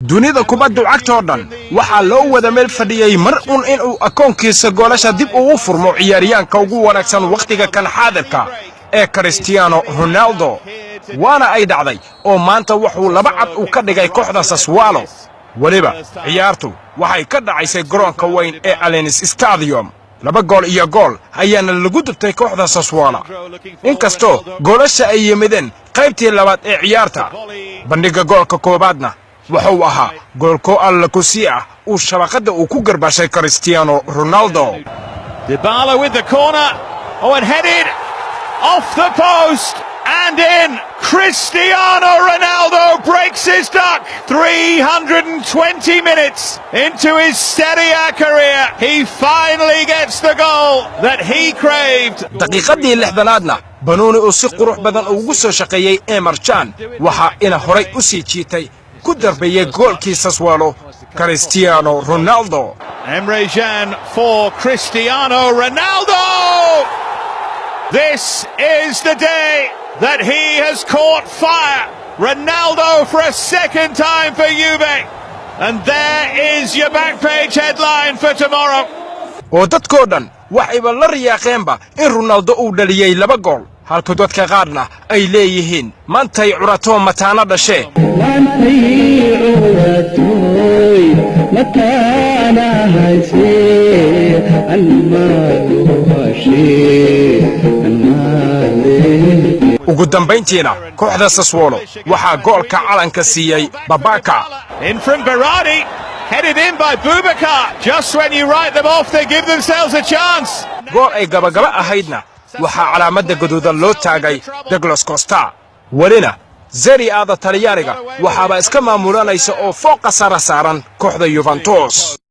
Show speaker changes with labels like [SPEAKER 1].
[SPEAKER 1] dunida kubadda cagta oo dhan waxaa loo wada meel fadhiyay mar inuu akoonkiisa goolasha dib ugu furmo ciyaaryahanka ugu wanaagsan waqtiga kan xaadirka ee Cristiano Ronaldo waana ay dhacday oo maanta wuxuu laba cad u ka dhigay kooxda Sassuolo waliba ciyaartu waxay ka dhacaysay garoonka weyn ee Allianz Stadium laba gool iyo gool ayaana lagu dubtay kooxda Sassuolo inkastoo goolasha ay yimideen qaybtii labaad ee ciyaarta bandhiga goolka koobaadna wuxuu ahaa goolko alla ku sii ah uu shabaqada uu ku garbashay Cristiano Ronaldo.
[SPEAKER 2] Dybala with the corner, and headed off the post and in. Cristiano Ronaldo breaks his duck. 320 minutes into his Serie A career. He finally gets the goal that he craved.
[SPEAKER 1] daqiiqadii lixdanaadna Banooni oo si qurux badan ugu soo shaqeeyay Emre Can waxa ina horay u sii jiitay ku darbeeyay goolkii Sassuolo Cristiano Ronaldo.
[SPEAKER 2] Emre Can for Cristiano Ronaldo. This is the day that he has caught fire. Ronaldo for a second time for Juve. And there is your back page headline for tomorrow.
[SPEAKER 1] oo dadkoo dhan waxayba la riyaaqeenba in Ronaldo uu dhaliyay laba gool halka dadka qaarna ay leeyihiin maantay curato mataana dhashay ugu dambeyntiina kooxda Sassuolo waxa goolka calanka siiyay Babaka
[SPEAKER 2] in from Berardi. Headed in by Boubacar. Just when you write them off, they give themselves a chance.
[SPEAKER 1] gool ay gabagaba ahaydna waxa calaamada gaduudan loo taagay Douglas Costa walina Serie A Talyaaniga waxaaba iska maamulanaysa oo fooqa sare saaran kooxda Juventus.